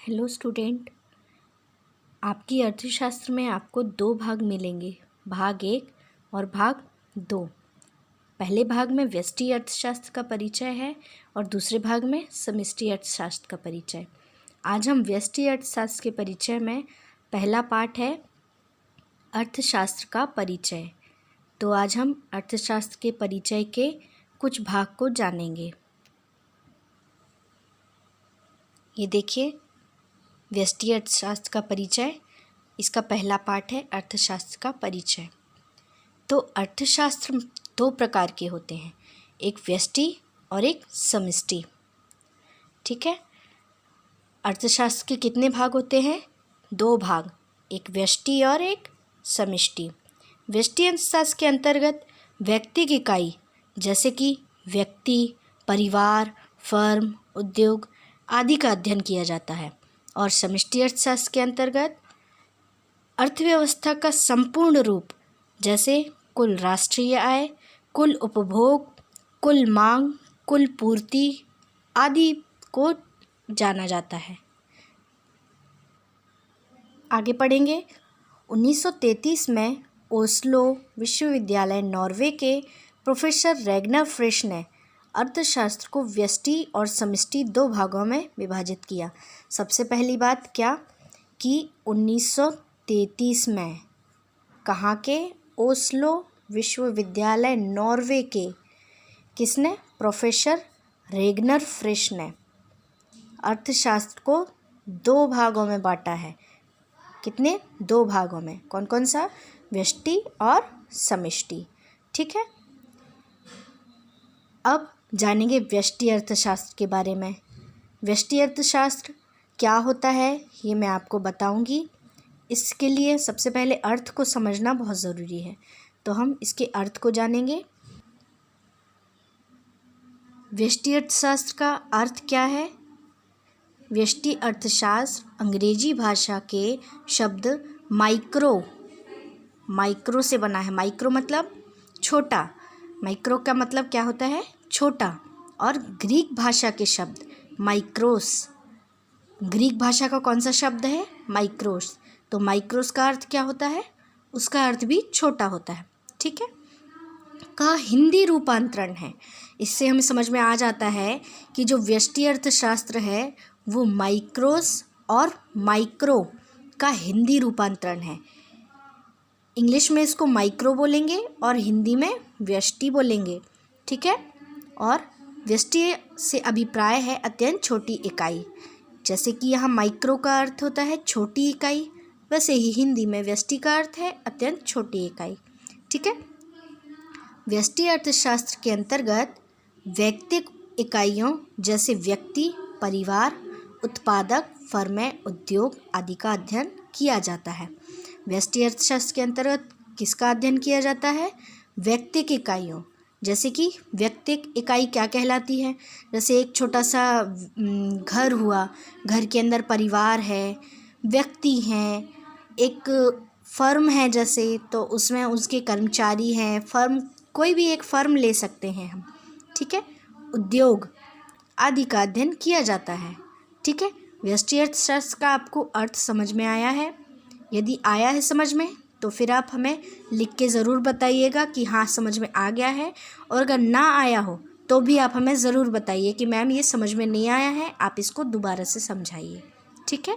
Hello student, आपकी अर्थशास्त्र में आपको दो भाग मिलेंगे, भाग 1 और भाग 2। पहले भाग में व्यष्टि अर्थशास्त्र का परिचय है और दूसरे भाग में समष्टि अर्थशास्त्र का परिचय। आज हम व्यष्टि अर्थशास्त्र के परिचय में पहला पाठ है अर्थशास्त्र का परिचय। तो आज हम अर्थशास्त्र के परिचय के कुछ भाग को जानेंगे। ये देखिए, व्यष्टि अर्थशास्त्र का परिचय, इसका पहला पाठ है अर्थशास्त्र का परिचय। तो अर्थशास्त्र दो प्रकार के होते हैं, एक व्यष्टि और एक समष्टि। ठीक है, अर्थशास्त्र के कितने भाग होते हैं? दो भाग, एक व्यष्टि और एक समष्टि। व्यष्टि अर्थशास्त्र के अंतर्गत व्यक्तिगत इकाई जैसे कि व्यक्ति, परिवार, फर्म, उद्योग आदि का अध्ययन किया जाता है और समष्टि अर्थशास्त्र के अंतर्गत अर्थव्यवस्था का संपूर्ण रूप जैसे कुल राष्ट्रीय आय, कुल उपभोग, कुल मांग, कुल पूर्ति आदि को जाना जाता है। आगे पढ़ेंगे। 1933 में ओस्लो विश्वविद्यालय नॉर्वे के प्रोफेसर रेगनर फ्रिश ने अर्थशास्त्र को व्यष्टि और समष्टि दो भागों में विभाजित किया। सबसे पहली बात क्या कि 1933 में कहाँ के? ओस्लो विश्वविद्यालय नॉर्वे के किसने? प्रोफेसर रेगनर फ्रिश ने अर्थशास्त्र को दो भागों में बांटा है। कितने? दो भागों में। कौन कौन सा? व्यष्टि और समष्टि। ठीक है, अब जानेंगे व्यष्टि अर्थशास्त्र के बारे में। व्यष्टि अर्थशास्त्र क्या होता है ये मैं आपको बताऊंगी। इसके लिए सबसे पहले अर्थ को समझना बहुत ज़रूरी है, तो हम इसके अर्थ को जानेंगे। व्यष्टि अर्थशास्त्र का अर्थ क्या है? व्यष्टि अर्थशास्त्र अंग्रेजी भाषा के शब्द माइक्रो से बना है। माइक्रो मतलब छोटा, माइक्रो का मतलब क्या होता है? छोटा। और ग्रीक भाषा के शब्द माइक्रोस, ग्रीक भाषा का कौन सा शब्द है? माइक्रोस। तो माइक्रोस का अर्थ क्या होता है? उसका अर्थ भी छोटा होता है। ठीक है, का हिंदी रूपांतरण है। इससे हमें समझ में आ जाता है कि जो व्यष्टि अर्थशास्त्र है वो माइक्रोस और माइक्रो का हिंदी रूपांतरण है। इंग्लिश में इसको माइक्रो बोलेंगे और हिंदी में व्यष्टि बोलेंगे। ठीक है, और व्यष्टि से अभिप्राय है अत्यंत छोटी इकाई। जैसे कि यहाँ माइक्रो का अर्थ होता है छोटी इकाई, वैसे ही हिंदी में व्यष्टि का अर्थ है अत्यंत छोटी इकाई। ठीक है, व्यष्टि अर्थशास्त्र के अंतर्गत व्यक्तिगत इकाइयों जैसे व्यक्ति, परिवार, उत्पादक, फर्में, उद्योग आदि का अध्ययन किया जाता है। व्यष्टि अर्थशास्त्र के अंतर्गत किसका अध्ययन किया जाता है? व्यक्तिगत इकाइयों। जैसे कि व्यक्तिगत इकाई क्या कहलाती है? जैसे एक छोटा सा घर हुआ, घर के अंदर परिवार है, व्यक्ति हैं, एक फर्म है जैसे, तो उसमें उसके कर्मचारी हैं। फर्म, कोई भी एक फर्म ले सकते हैं हम। ठीक है, उद्योग आदि का अध्ययन किया जाता है। ठीक है, व्यष्टि अर्थशास्त्र का आपको अर्थ समझ में आया है? यदि आया है समझ में तो फिर आप हमें लिख के ज़रूर बताइएगा कि हाँ समझ में आ गया है, और अगर ना आया हो तो भी आप हमें ज़रूर बताइए कि मैम ये समझ में नहीं आया है, आप इसको दोबारा से समझाइए। ठीक है।